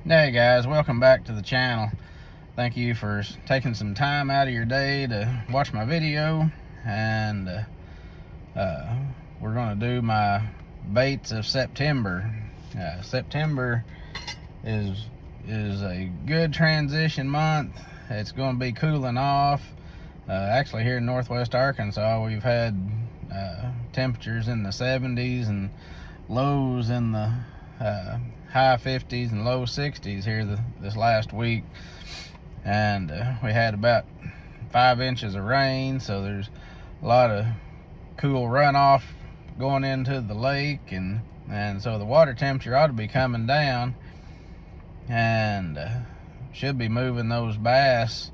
Hey guys, welcome back to the channel. Thank you for taking some time out of your day to watch my video, and we're going to do my baits of September. September is a good transition month. It's going to be cooling off. Actually, here in northwest Arkansas, we've had temperatures in the 70s and lows in the high 50s and low 60s here this last week, and we had about 5 inches of rain, so there's a lot of cool runoff going into the lake, and so the water temperature ought to be coming down, and should be moving those bass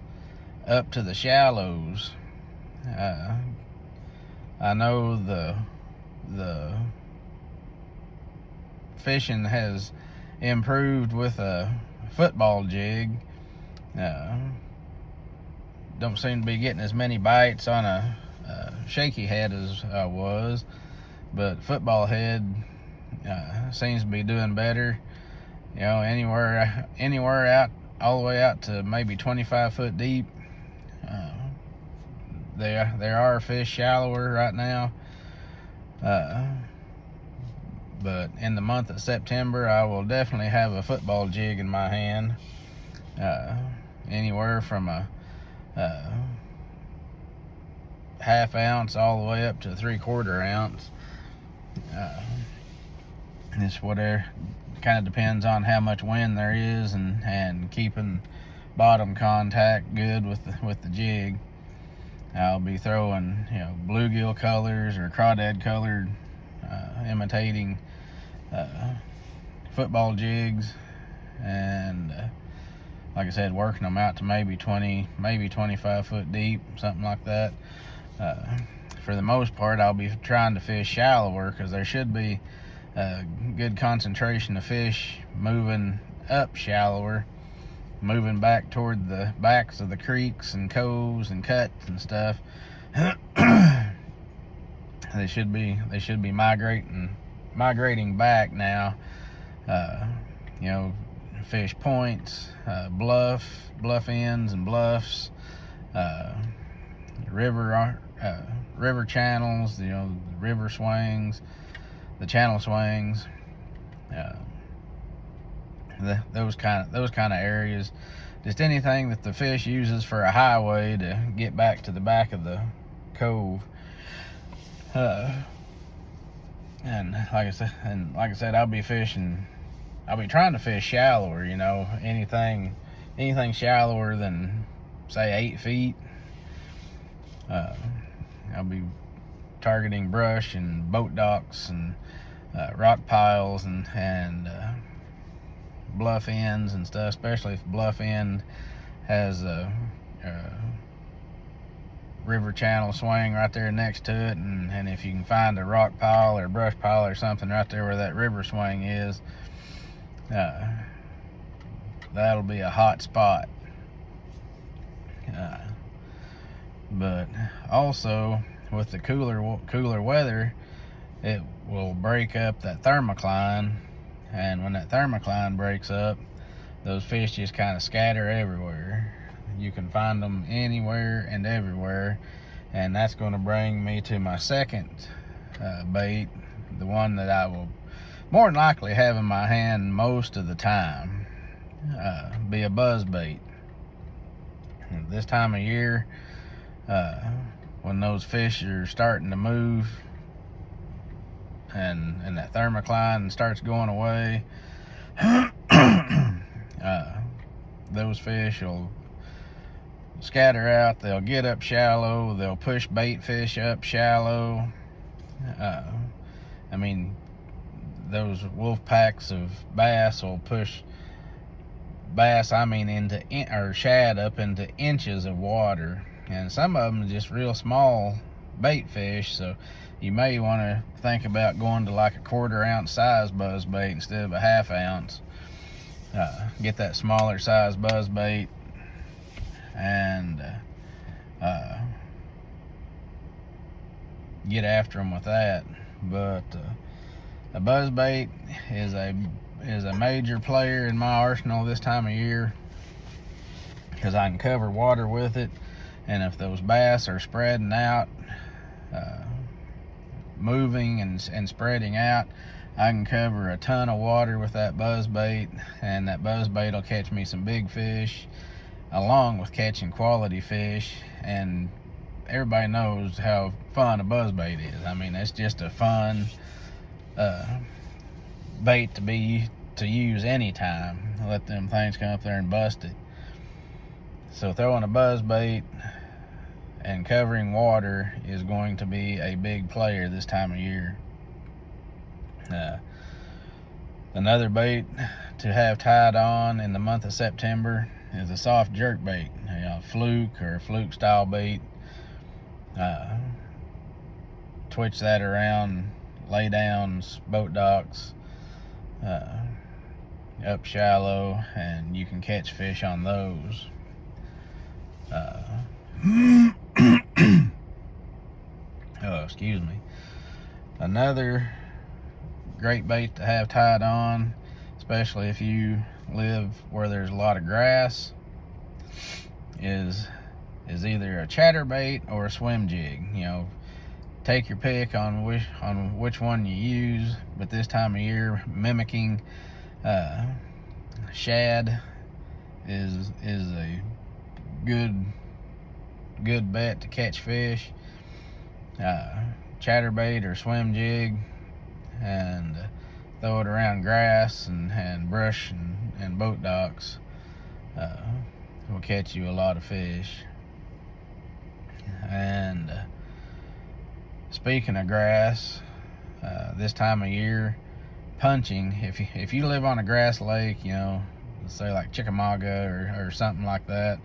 up to the shallows. I know the fishing has improved with a football jig. Don't seem to be getting as many bites on a shaky head as I was, but football head seems to be doing better. You know, anywhere out, all the way out to maybe 25 foot deep. There are fish shallower right now. But in the month of September, I will definitely have a football jig in my hand. Anywhere from a half ounce all the way up to 3/4 ounce. It's whatever, kind of depends on how much wind there is, and keeping bottom contact good with the jig. I'll be throwing, bluegill colors or crawdad colored, imitating football jigs, and like I said, working them out to maybe 25 foot deep, something like that. For the most part, I'll be trying to fish shallower, because there should be a good concentration of fish moving up shallower, moving back toward the backs of the creeks and coves and cuts and stuff. They should be migrating back now. Fish points, bluff ends and bluffs, river channels, the river swings, the channel swings, those kind of areas. Just anything that the fish uses for a highway to get back to the back of the cove. And like I said, I'll be trying to fish shallower. Anything shallower than, say, 8 feet. I'll be targeting brush and boat docks and rock piles and bluff ends and stuff, especially if bluff end has a river channel swing right there next to it, and if you can find a rock pile or brush pile or something right there where that river swing is, that'll be a hot spot. But also, with the cooler weather, it will break up that thermocline, and when that thermocline breaks up, those fish just kind of scatter everywhere. You can find them anywhere and everywhere, and that's going to bring me to my second bait, the one that I will more than likely have in my hand most of the time. Be a buzz bait. This time of year, when those fish are starting to move and that thermocline starts going away, those fish will scatter out. They'll get up shallow. They'll push bait fish up shallow. Those wolf packs of bass will push bass, into shad up into inches of water, and some of them are just real small bait fish. So you may want to think about going to like a 1/4 ounce size buzz bait instead of a 1/2 ounce. Get that smaller size buzz bait, and get after them with that. But a buzz bait is a a major player in my arsenal this time of year, because I can cover water with it, and if those bass are spreading out, moving and spreading out, I can cover a ton of water with that buzz bait, and that buzz bait will catch me some big fish along with catching quality fish. And everybody knows how fun a buzz bait is. I mean, it's just a fun bait to use anytime. Let them things come up there and bust it. So throwing a buzz bait and covering water is going to be a big player this time of year. Another bait to have tied on in the month of September is a soft jerk bait, fluke or fluke style bait. Twitch that around lay downs, boat docks, up shallow, and you can catch fish on those. Oh, excuse me. Another great bait to have tied on, especially if you live where there's a lot of grass, is either a chatterbait or a swim jig. Take your pick on which one you use, but this time of year, mimicking shad is a good bet to catch fish. Chatterbait or swim jig, and throw it around grass and brush and boat docks, will catch you a lot of fish. And speaking of grass, this time of year, punching, if you live on a grass lake, let's say like Chickamauga or something like that,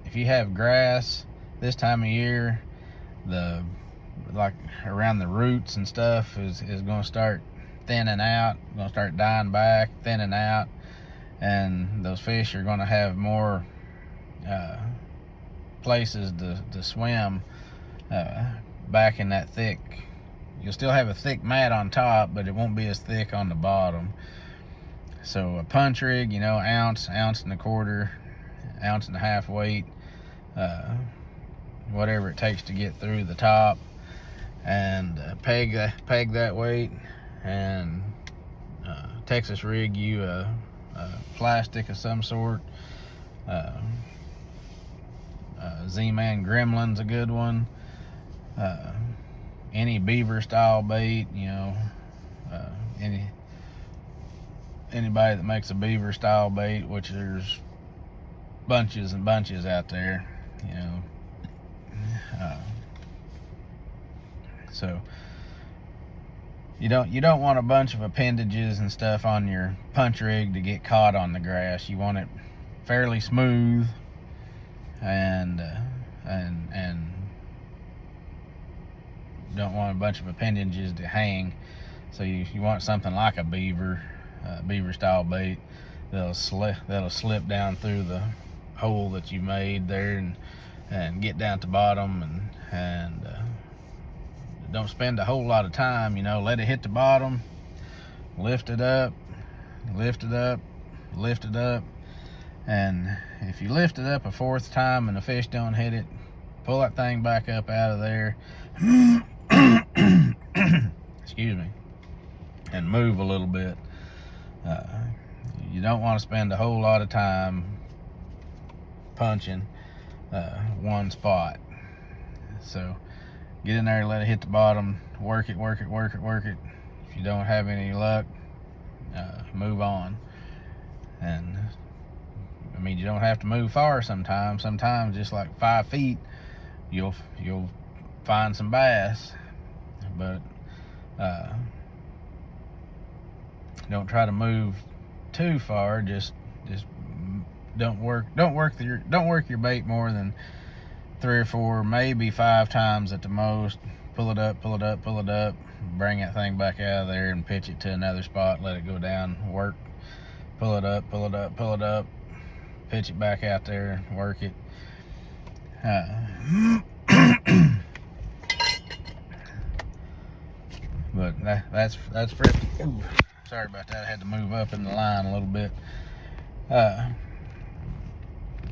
if you have grass this time of year, like around the roots and stuff is going to start thinning out, going to start dying back, thinning out, and those fish are going to have more places to swim back in that thick. You'll still have a thick mat on top, but it won't be as thick on the bottom. So a punch rig, ounce and a quarter, ounce and a half weight, whatever it takes to get through the top, and peg that weight, and Texas rig you a plastic of some sort. Z-Man Gremlin's a good one. Any beaver style bait, anybody that makes a beaver style bait, which there's bunches and bunches out there, so you don't want a bunch of appendages and stuff on your punch rig to get caught on the grass. You want it fairly smooth and don't want a bunch of appendages to hang. So you want something like a beaver style bait that'll slip down through the hole that you made there and get down to bottom, and don't spend a whole lot of time. Let it hit the bottom, lift it up, and if you lift it up a fourth time and the fish don't hit it, pull that thing back up out of there excuse me, and move a little bit. You don't want to spend a whole lot of time punching one spot. So get in there, let it hit the bottom, work it. If you don't have any luck, move on. And you don't have to move far sometimes. Sometimes just like 5 feet, you'll find some bass. But don't try to move too far. Just don't work your bait more than 3 or 4, maybe 5 times at the most. Pull it up, bring that thing back out of there and pitch it to another spot, let it go down, work, pull it up, pitch it back out there, work it. But that's for Sorry about that. I had to move up in the line a little bit.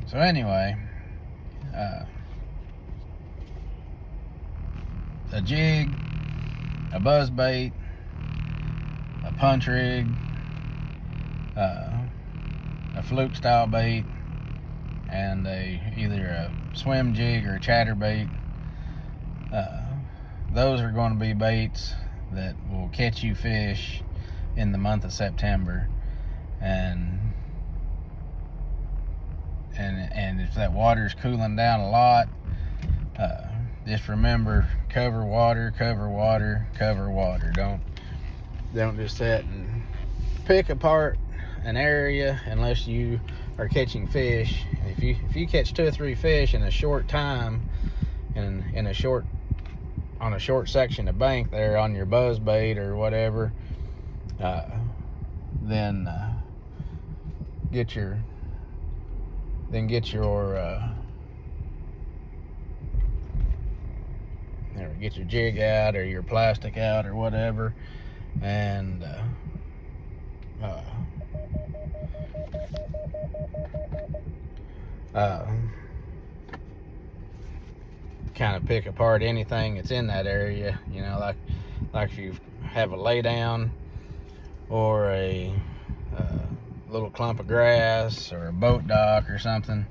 So anyway, a jig, a buzz bait, a punch rig, a fluke style bait, and either a swim jig or a chatterbait. Those are going to be baits that will catch you fish in the month of September. And if that water's cooling down a lot, just remember, cover water, cover water, cover water. Don't just sit and pick apart an area unless you are catching fish. If you catch 2 or 3 fish in a short time, and on a short section of bank there on your buzz bait or whatever, then get your jig out or your plastic out or whatever, and kind of pick apart anything that's in that area, you know, like if you have a lay down or a little clump of grass or a boat dock or something,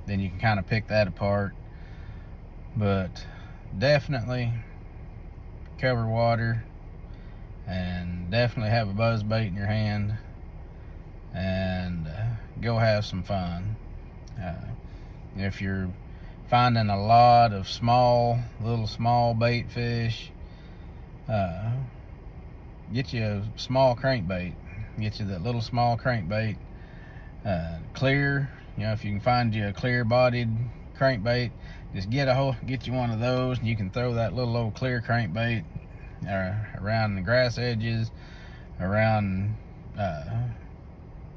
then you can kind of pick that apart. But definitely cover water, and definitely have a buzz bait in your hand, and go have some fun. If you're finding a lot of little small bait fish, get you a small crankbait. Get you that little small crankbait, clear. You know, if you can find you a clear-bodied crankbait, just get you one of those, and you can throw that little old clear crankbait around the grass edges, around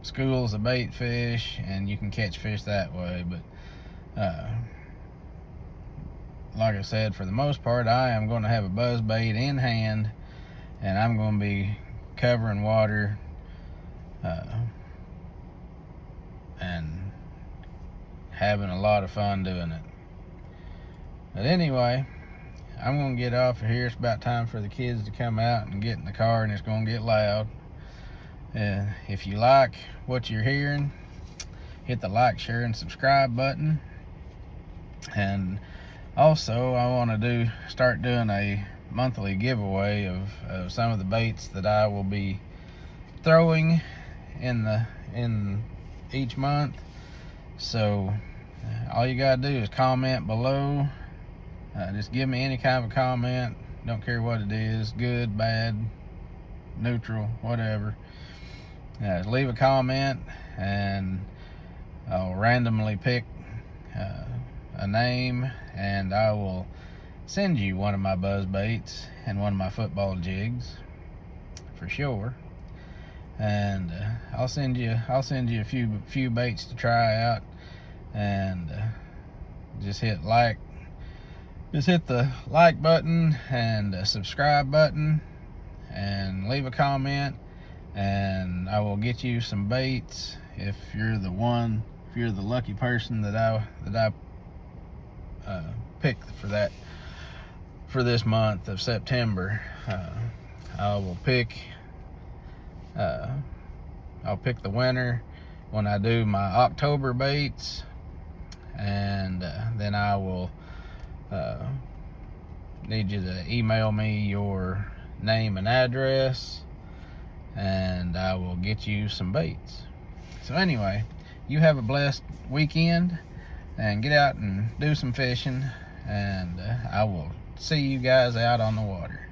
schools of bait fish, and you can catch fish that way. But like I said, for the most part, I am going to have a buzz bait in hand, and I'm going to be covering water and having a lot of fun doing it. But anyway, I'm going to get off of here. It's about time for the kids to come out and get in the car, and it's going to get loud. If you like what you're hearing, hit the like, share, and subscribe button. And also, I want to start doing a monthly giveaway of some of the baits that I will be throwing in each month. So all you gotta do is comment below. Just give me any kind of a comment. Don't care what it is, good, bad, neutral, whatever. Just leave a comment, and I'll randomly pick a name, and I will send you one of my buzz baits and one of my football jigs for sure. And I'll send you a few baits to try out, and just hit the like button and the subscribe button, and leave a comment, and I will get you some baits if you're the lucky person that I picked for this month of September. I'll pick the winner when I do my October baits, and then I will need you to email me your name and address, and I will get you some baits. So anyway, you have a blessed weekend, and get out and do some fishing, and I will see you guys out on the water.